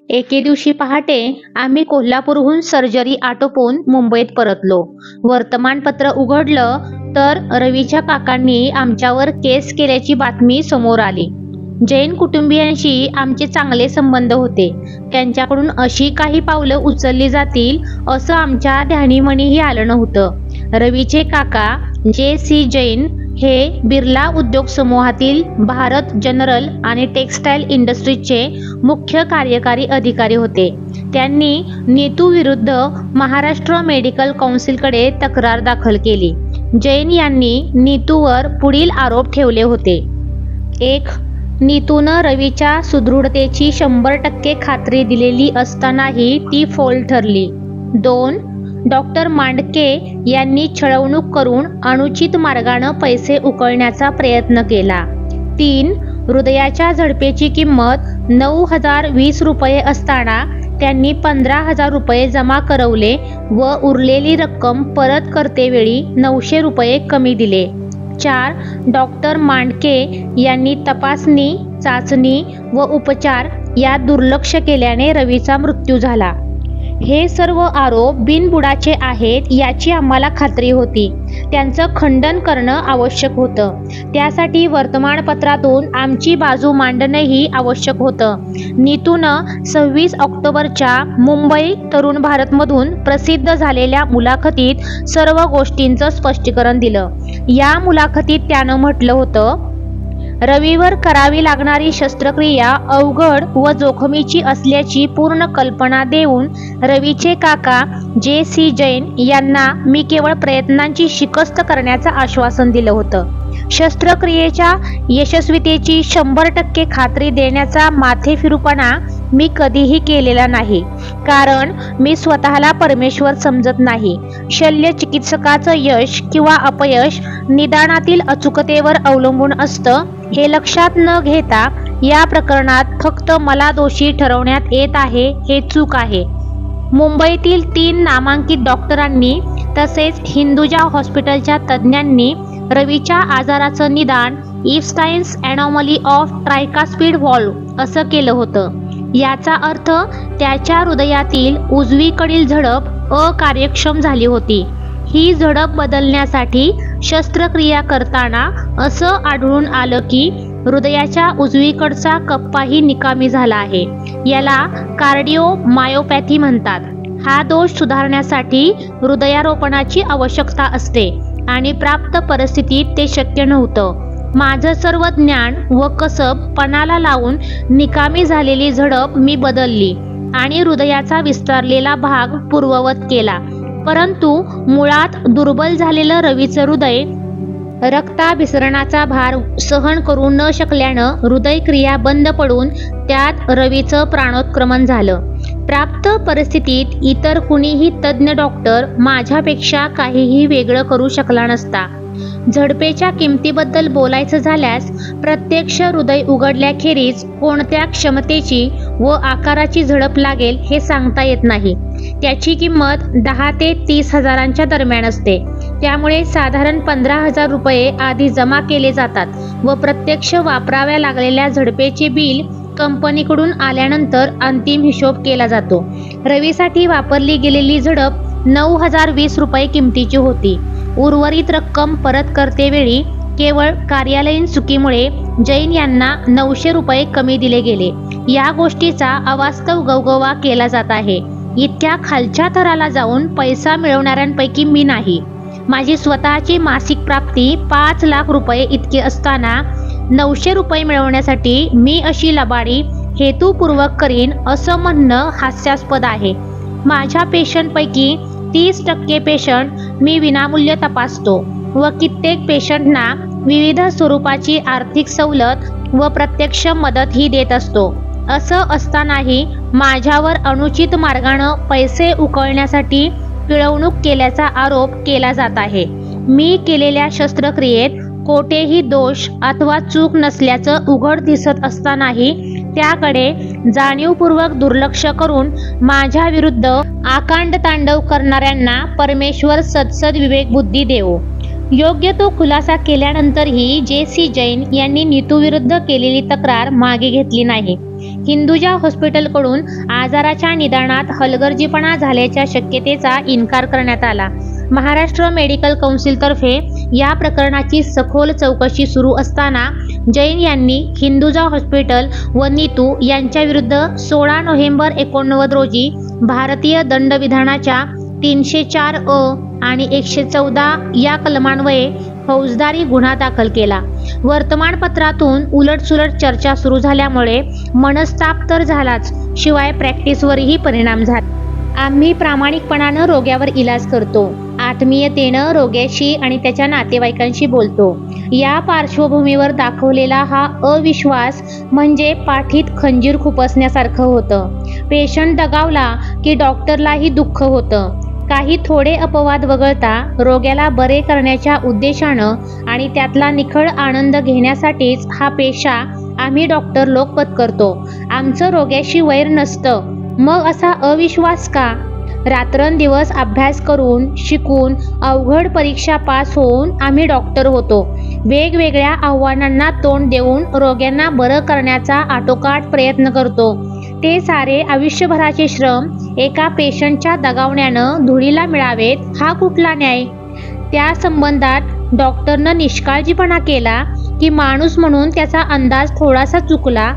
एके दिवशी पहाटे आम्ही कोल्हापूरहून सर्जरी आटोपून मुंबईत परतलो. वर्तमानपत्र उघडलं तर रवीच्या काकांनी आमच्यावर केस केल्याची बातमी समोर आली. जैन कुटुंबियांशी आमचे चांगले संबंध होते. त्यांच्याकडून अशी काही पावलं उचलली जातील असं आमच्या ध्यानीमनीही आलं नव्हतं. रवीचे काका जे.सी. जैन हे बिर्ला उद्योग समूहातील भारत जनरल आणि टेक्सटाईल इंडस्ट्रीजचे मुख्य कार्यकारी अधिकारी होते. त्यांनी नीतू विरुद्ध महाराष्ट्र मेडिकल काउन्सिलकडे तक्रार दाखल केली. जैन यांनी नीतूवर पुढील आरोप ठेवले होते. 1. नीतूनं रवीच्या सुदृढतेची 100% खात्री दिलेली असतानाही ती फोल ठरली. 2. डॉक्टर मांडके यांनी छळवणूक करून अनुचित मार्गानं पैसे उकळण्याचा प्रयत्न केला. 3. हृदयाच्या झडपेची किंमत 9,020 रुपये असताना त्यांनी 15,000 रुपये जमा करवले व उरलेली रक्कम परत करतेवेळी 900 रुपये कमी दिले. 4. डॉक्टर मांडके यांनी तपासणी, चाचणी व उपचार यात दुर्लक्ष केल्याने रवीचा मृत्यू झाला. हे सर्व आरोप बिनबुडाचे आहेत याची आम्हाला खात्री होती. त्यांचं खंडन करणं आवश्यक होतं. त्यासाठी वर्तमानपत्रातून आमची बाजू मांडणंही आवश्यक होतं. नीतूनं 26 ऑक्टोबरच्या मुंबई तरुण भारतमधून प्रसिद्ध झालेल्या मुलाखतीत सर्व गोष्टींचं स्पष्टीकरण दिलं. या मुलाखतीत त्यानं म्हटलं होतं, रवीवर करावी लागणारी शस्त्रक्रिया अवघड व जोखमीची असल्याची पूर्ण कल्पना देऊन रवीचे काका जे.सी. जैन यांना मी केवळ प्रयत्नांची शिकस्त करण्याचं आश्वासन दिलं होतं. शस्त्रक्रियेच्या यशस्वीतेची 100% खात्री देण्याचा माथेफिरूपणा मी कधीही केलेला नाही, कारण मी स्वतःला परमेश्वर समजत नाही. शल्य चिकित्सकाचं यश किंवा अपयश निदानातील अचूकतेवर अवलंबून असतं हे लक्षात न घेता या प्रकरणात फक्त मला दोषी ठरवण्यात येत आहे हे चूक आहे. मुंबईतील 3 नामांकित डॉक्टरांनी तसेच हिंदुजा हॉस्पिटलच्या तज्ज्ञांनी रवीच्या आजाराचं निदान इफस्टाईन्स ॲनॉमली ऑफ ट्रायकास्पिड व्हॉल्व्ह असं केलं होतं. याचा अर्थ त्याच्या हृदयातील उजवीकडील झडप अकार्यक्षम झाली होती. ही झडप बदलण्यासाठी शस्त्रक्रिया करताना असं आढळून आलं की हृदयाच्या उजवीकडचा कप्पाही निकामी झाला आहे. याला कार्डिओमायोपॅथी म्हणतात. हा दोष सुधारण्यासाठी हृदयारोपणाची आवश्यकता असते आणि प्राप्त परिस्थितीत ते शक्य नव्हतं. माझं सर्व ज्ञान व कसब पणाला लावून निकामी झालेली झडप मी बदलली आणि हृदयाचा विस्तारलेला भाग पूर्ववत केला. परंतु मुळात दुर्बल झालेलं रवीचं हृदय रक्ताभिसरणाचा भार सहन करू न शकल्यानं हृदयक्रिया बंद पडून त्यात रवीचं प्राणोत्क्रमण झालं. प्राप्त परिस्थितीत इतर कुणीही तज्ज्ञ डॉक्टर माझ्यापेक्षा काहीही वेगळं करू शकला नसता. झडपेच्या किमतीबद्दल बोलायचं झाल्यास प्रत्यक्ष हृदय उघडल्याखेरीज कोणत्या क्षमतेची व आकाराची झडप लागेल हे सांगता येत नाही. त्याची किंमत 10 ते 30 हजारांच्या दरम्यान असते. त्यामुळे साधारण 15,000 रुपये आधी जमा केले जातात व प्रत्यक्ष वापराव्या लागलेल्या झडपेचे बिल कंपनीकडून आल्यानंतर अंतिम हिशोब केला जातो. रवीसाठी वापरली गेलेली झडप 9,020 रुपये किमतीची होती. उर्वरित रक्कम परत करतेवेळी केवळ कार्यालयीन चुकीमुळे जैन यांना 900 रुपये कमी दिले गेले. या गोष्टीचा अवास्तव गवगवा केला जात आहे. इतक्या खालच्या थराला जाऊन पैसा मिळवणाऱ्यांपैकी मी नाही. माझी स्वतःची मासिक प्राप्ती 5 लाख रुपये इतकी असताना 900 रुपये मिळवण्यासाठी मी अशी लबाडी हेतुपूर्वक करीन असं म्हणणं हास्यास्पद आहे. माझ्या पेशंटपैकी 30% पेशंट मी विनामूल्य तपासतो व कित्येक पेशंटना विविध स्वरूपाची आर्थिक सवलत व प्रत्यक्ष मदतही देत असतो. असं असतानाही माझ्यावर अनुचित मार्गानं पैसे उकळण्यासाठी पिळवणूक केल्याचा आरोप केला जात आहे. मी केलेल्या शस्त्रक्रियेत कोठेही दोष अथवा चूक नसल्याचं उघड दिसत असतानाही त्याकडे जाणीवपूर्वक दुर्लक्ष करून माझ्या विरुद्ध आकांड तांडव करणाऱ्यांना परमेश्वर सदसद विवेकबुद्धी देवो. योग्य तो खुलासा केल्यानंतरही जे.सी. जैन यांनी नीतूविरुद्ध केलेली तक्रार मागे घेतली नाही. हिंदुजा हॉस्पिटलकडून आजाराच्या निदानात हलगर्जीपणा झाल्याच्या शक्यतेचा इन्कार करण्यात आला. महाराष्ट्र मेडिकल कौन्सिलतर्फे या प्रकरणाची सखोल चौकशी सुरू असताना जैन यांनी हिंदुजा हॉस्पिटल व नीतू यांच्याविरुद्ध 16 नोव्हेंबर 1989 रोजी भारतीय दंडविधानाच्या 304 आणि 114 या कलमान्वये फौजदारी गुन्हा दाखल केला. वर्तमानपत्रातून उलटसुलट चर्चा सुरू झाल्यामुळे मनस्ताप तर झालाच, शिवाय प्रॅक्टिसवरही परिणाम झाला. आम्ही प्रामाणिकपणानं रोग्यावर इलाज करतो, आत्मीयतेनं रोग्याशी आणि त्याच्या नातेवाईकांशी बोलतो. या पार्श्वभूमीवर दाखवलेला हा अविश्वास म्हणजे पाठीत खंजीर खुपसण्यासारखं होतं. पेशंट दगावला की डॉक्टरलाही दुःख होतं. काही थोडे अपवाद वगळता रोग्याला बरे करण्याच्या उद्देशानं आणि त्यातला निखळ आनंद घेण्यासाठीच हा पेशा आम्ही डॉक्टर लोक पत्करतो. आमचं रोग्याशी वैर नसतं. मग असा अविश्वास का? रात्रंदिवस अभ्यास करून शिकून अवघड परीक्षा पास होऊन आम्ही डॉक्टर होतो. वेगवेगळ्या आव्हानांना तोंड देऊन रोग्यांना बरं करण्याचा आटोकाट प्रयत्न करतो. ते सारे आयुष्यभराचे श्रम एका पेशंटच्या दगावण्यानं धुळीला मिळावेत, हा कुठला न्याय? त्या संबंधात डॉक्टरनं निष्काळजीपणा केला की माणूस म्हणून त्याचा अंदाज थोडासा चुकला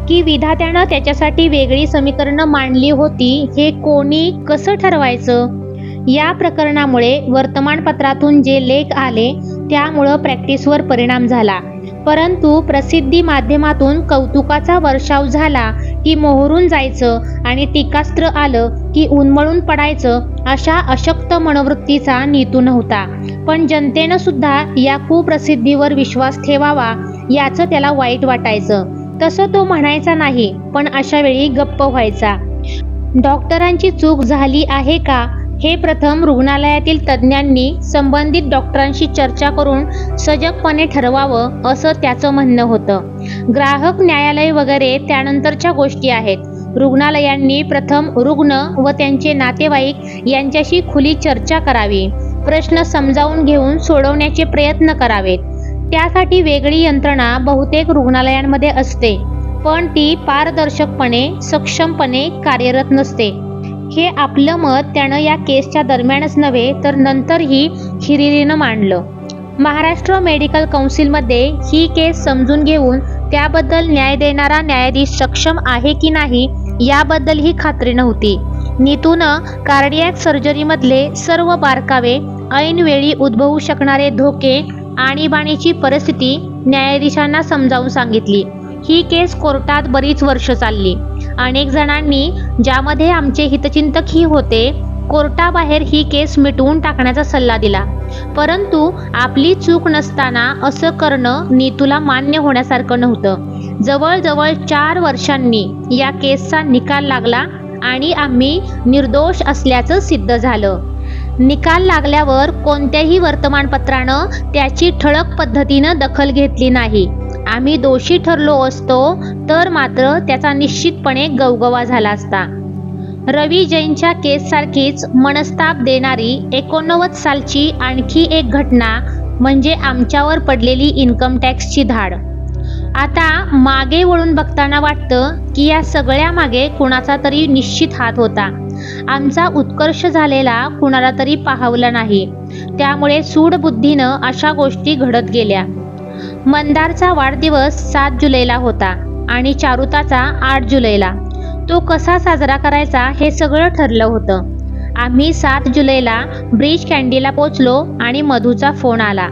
की विधात्यानं त्याच्यासाठी वेगळी समीकरणं मांडली होती, हे कोणी कसं ठरवायचं? या प्रकरणामुळे वर्तमानपत्रातून जे लेख आले त्यामुळं प्रॅक्टिसवर परिणाम झाला. परंतु प्रसिद्धी माध्यमातून कौतुकाचा वर्षाव झाला की मोहरून जायचं आणि टीकास्त्र आलं की उन्मळून पडायचं, अशा अशक्त मनोवृत्तीचा नीतू नव्हता. पण जनतेनं सुद्धा या कुप्रसिद्धीवर विश्वास ठेवावा याचं त्याला वाईट वाटायचं. तसं तो म्हणायचा नाही, पण अशा वेळी गप्प व्हायचा. डॉक्टरांची चूक झाली आहे का हे प्रथम रुग्णालयातील तज्ज्ञांनी संबंधित डॉक्टरांशी चर्चा करून सजगपणे ठरवावं, असं त्याचं म्हणणं होतं. ग्राहक न्यायालय वगैरे त्यानंतरच्या गोष्टी आहेत. रुग्णालयांनी प्रथम रुग्ण व त्यांचे नातेवाईक यांच्याशी खुली चर्चा करावी. प्रश्न समजावून घेऊन सोडवण्याचे प्रयत्न करावेत. त्यासाठी वेगळी यंत्रणा बहुतेक रुग्णालयांमध्ये असते, पण ती पारदर्शकपणे सक्षमपणे कार्यरत नसते. हे आपलं मत त्यानं या केसच्या दरम्यानच नव्हे तर नंतरही हिरिरीनं मांडलं. महाराष्ट्र मेडिकल कौन्सिलमध्ये ही केस समजून घेऊन त्याबद्दल न्याय देणारा न्यायाधीश सक्षम आहे की नाही याबद्दलही खात्री नव्हती. नीतूनं कार्डियॅक सर्जरीमधले सर्व बारकावे, ऐनवेळी उद्भवू शकणारे धोके, आणीबाणीची परिस्थिती न्यायाधीशांना समजावून सांगितली. ही केस कोर्टात बरीच वर्ष चालली. अनेक जणांनी, ज्यामध्ये आमचे हितचिंतकही होते, कोर्टाबाहेर ही केस मिटवून टाकण्याचा सल्ला दिला. परंतु आपली चूक नसताना असं करणं नीतूला मान्य होण्यासारखं नव्हतं. जवळजवळ 4 वर्षांनी या केसचा निकाल लागला आणि आम्ही निर्दोष असल्याचं सिद्ध झालं. निकाल लागल्यावर कोणत्याही वर्तमानपत्रानं त्याची ठळक पद्धतीनं दखल घेतली नाही. आम्ही दोषी ठरलो असतो तर मात्र त्याचा निश्चितपणे गवगवा झाला असता. रवी जैनच्या केससारखीच मनस्ताप देणारी 89 सालची आणखी एक घटना म्हणजे आमच्यावर पडलेली इन्कम टॅक्सची धाड. आता मागे वळून बघताना वाटतं की या सगळ्या मागे कुणाचा तरी निश्चित हात होता. आमचा उत्कर्ष झालेला कुणाला तरी पाहवला नाही. त्यामुळे सूडबुद्धीनं अशा गोष्टी घडत गेल्या. मंदारचा वाढदिवस 7 जुलैला होता आणि चारुताचा 8 जुलैला. तो कसा साजरा करायचा हे सगळं ठरलं होतं. आम्ही 7 जुलैला ब्रिज कँडीला पोचलो आणि मधूचा फोन आला.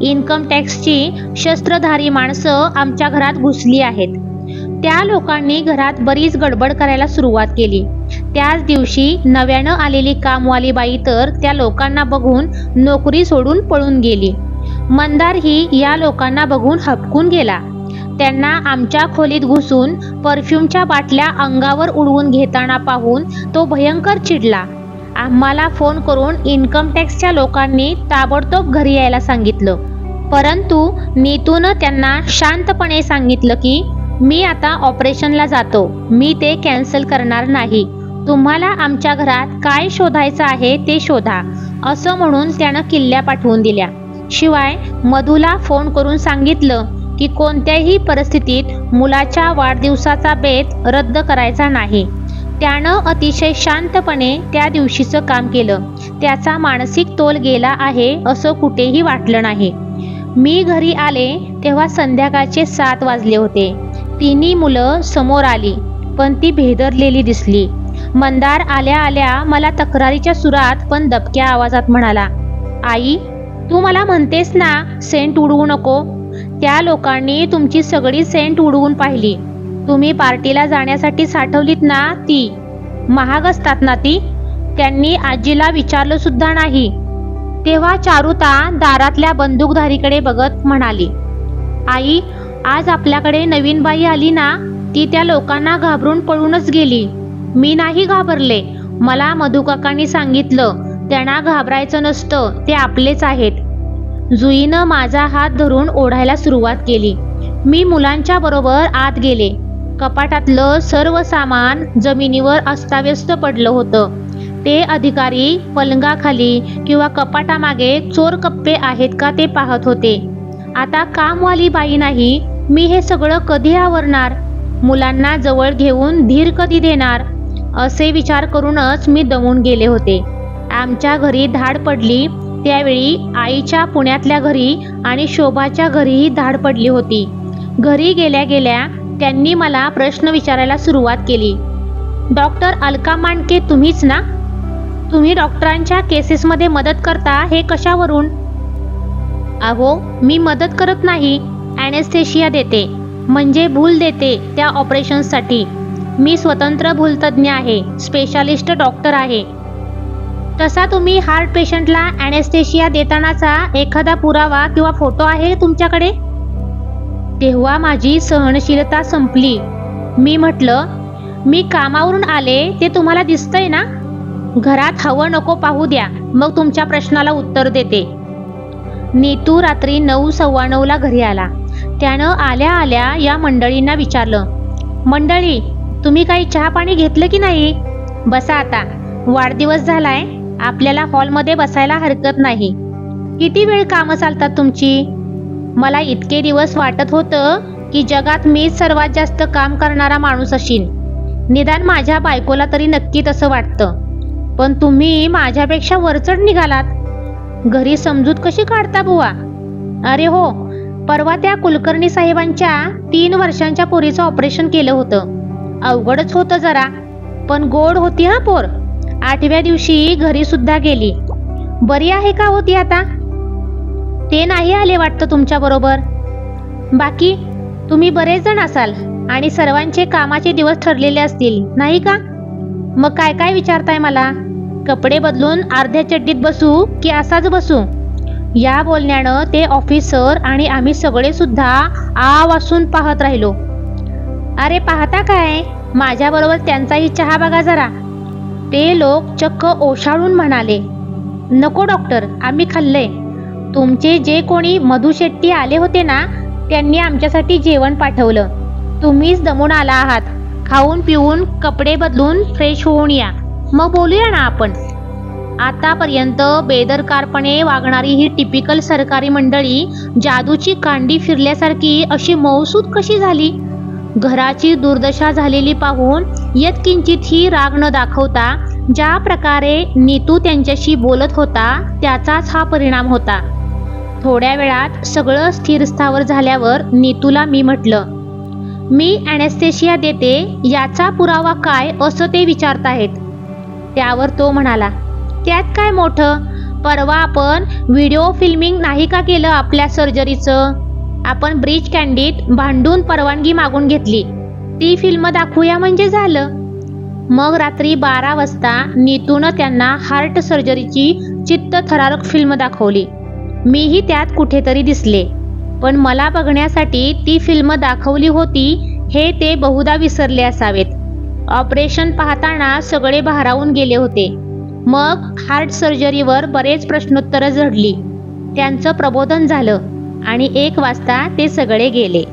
इन्कम टॅक्सची शस्त्रधारी माणसं आमच्या घरात घुसली आहेत. त्या लोकांनी घरात बरीच गडबड करायला सुरुवात केली. त्याच दिवशी नव्यानं आलेली कामवाली बाई तर त्या लोकांना बघून नोकरी सोडून पळून गेली. मंदारही या लोकांना बघून हबकून गेला. त्यांना आमच्या खोलीत घुसून परफ्यूमच्या बाटल्या अंगावर उडवून घेताना पाहून तो भयंकर चिडला. आम्हाला फोन करून इन्कम टॅक्सच्या लोकांनी ताबडतोब घरी यायला सांगितलं. परंतु नीतूनं त्यांना शांतपणे सांगितलं की मी आता ऑपरेशनला जातो, मी ते कॅन्सल करणार नाही. तुम्हाला आमच्या घरात काय शोधायचं आहे ते शोधा, असं म्हणून त्यानं किल्ल्या पाठवून दिल्या. शिवाय मधूला फोन करून सांगितलं की कोणत्याही परिस्थितीत मुलाच्या वाढदिवसाचा बेत रद्द करायचा नाही. त्यानं अतिशय शांतपणे त्या दिवशीचं काम केलं. त्याचा मानसिक तोल गेला आहे असं कुठेही वाटलं नाही. मी घरी आले तेव्हा संध्याकाळचे 7 वाजले होते. तिन्ही मुलं समोर आली, पण ती भेदरलेली दिसली. मंदार आल्या आल्या मला तक्रारीच्या सुरात पण दबक्या आवाजात म्हणाला, आई, तू मला म्हणतेस ना सेंट उडवू नको. त्या लोकांनी तुमची सगळी सेंट उडवून पाहिली. तुम्ही पार्टीला जाण्यासाठी साठवलीत ना ती महाग असतात ना ती. त्यांनी आजीला विचारलं सुद्धा नाही. तेव्हा चारुता दारातल्या बंदूकधारीकडे बघत म्हणाली, आई, आज आपल्याकडे नवीन बाई आली ना, ती त्या लोकांना घाबरून पळूनच गेली. मी नाही घाबरले. मला मधुकाकांनी सांगितलं त्यांना घाबरायचं नसतं, ते आपलेच आहेत. जुईनं माझा हात धरून ओढायला सुरुवात केली. मी मुलांच्या बरोबर आत गेले. कपाटातलं सर्व सामान जमिनीवर अस्ताव्यस्त पडलं होतं. ते अधिकारी पलंगाखाली किंवा कपाटामागे चोर कप्पे आहेत का ते पाहत होते. आता कामवाली बाई नाही, मी हे सगळं कधी आवरणार? मुलांना जवळ घेऊन धीर कधी देणार? असे विचार करूनच मी दमून गेले होते. आमच्या घरी धाड पडली त्यावेळी आईच्या पुण्यातल्या घरी आणि शोभाच्या घरीही धाड पडली होती. घरी गेल्या गेल्या त्यांनी मला प्रश्न विचारायला सुरुवात केली. डॉक्टर अलका मांडके तुम्हीच ना? तुम्ही डॉक्टरांच्या केसेसमध्ये मदत करता हे कशावरून? अहो, मी मदत करत नाही, ॲनेस्थेशिया देते, म्हणजे भूल देते त्या ऑपरेशन्ससाठी. मी स्वतंत्र भूलतज्ञ आहे, स्पेशालिस्ट डॉक्टर आहे. तसा तुम्ही हार्ट पेशंटला ॲनेस्थेशिया देतानाचा एखादा पुरावा किंवा फोटो आहे तुमच्याकडे? तेव्हा माझी सहनशीलता संपली. मी म्हटलं, मी कामावरून आले ते तुम्हाला दिसतंय ना? घरात हवं नको पाहू द्या, मग तुमच्या प्रश्नाला उत्तर देते. नीतू रात्री 9:15ला घरी आला. त्यानं आल्या आल्या या मंडळींना विचारलं, मंडळी, तुम्ही काही चहा पाणी घेतलं की नाही? बसा आता, वाढदिवस झालाय, आपल्याला हॉलमध्ये बसायला हरकत नाही. किती वेळ कामं चालतात तुमची? मला इतके दिवस वाटत होतं की जगात मीच सर्वात जास्त काम करणारा माणूस असीन. निदान माझ्या बायकोला तरी नक्की तसं वाटतं. पण तुम्ही माझ्यापेक्षा वरचढ निघालात. घरी समजूत कशी काढता बुवा? अरे हो, परवा त्या कुलकर्णी साहेबांच्या 3 वर्षांच्या पोरीचं ऑपरेशन केलं होतं. अवघडच होतं जरा, पण गोड होती हा पोर. 8व्या दिवशी घरी सुद्धा गेली. बरी आहे का होती आता? ते नाही आले वाटतं तुमच्या बरोबर. बाकी तुम्ही बरेच जण असाल आणि सर्वांचे कामाचे दिवस ठरलेले असतील नाही का? मग काय काय विचारताय मला? कपडे बदलून अर्ध्या चड्डीत बसू की असाच बसू? या बोलण्यानं ते ऑफिसर आणि आम्ही सगळे सुद्धा आ वासून पाहत राहिलो. अरे पाहता काय, माझ्या बरोबर त्यांचाही चहा बघा जरा. ते लोक चक्क ओशाळून म्हणाले, नको डॉक्टर, आम्ही खाल्लंय. तुमचे जे कोणी मधु शेट्टी आले होते ना, त्यांनी आमच्यासाठी जेवण पाठवलं. तुम्हीच दमून आला आहात. खाऊन पिऊन कपडे बदलून फ्रेश होऊन या, मग बोलूया ना आपण. आतापर्यंत बेदरकारपणे वागणारी ही टिपिकल सरकारी मंडळी जादूची कांडी फिरल्यासारखी अशी मौसूद कशी झाली? घराची दुर्दशा झालेली पाहून यत्किंचितही राग न दाखवता ज्या प्रकारे नीतू त्यांच्याशी बोलत होता त्याचाच हा परिणाम होता. थोड्या वेळात सगळं स्थिरस्थावर झाल्यावर नीतूला मी म्हटलं, मी ॲनेस्थेशिया देते याचा पुरावा काय असं ते विचारताहेत. त्यावर तो म्हणाला, त्यात काय मोठं, परवा आपण व्हिडिओ फिल्मिंग नाही का केलं आपल्या सर्जरीचं? आपण ब्रीच कँडीत भांडून परवानगी मागून घेतली. ती फिल्म दाखवूया म्हणजे झालं. मग रात्री 12 वाजता नीतूनं त्यांना हार्ट सर्जरीची चित्तथरारक फिल्म दाखवली. मीही त्यात कुठेतरी दिसले, पण मला बघण्यासाठी ती फिल्म दाखवली होती हे ते बहुधा विसरले असावेत. ऑपरेशन पाहताना सगळे भारावून गेले होते. मग हार्ट सर्जरीवर बरेच प्रश्नोत्तरं झडली. त्यांचं प्रबोधन झालं आणि 1 वाजता ते सगळे गेले.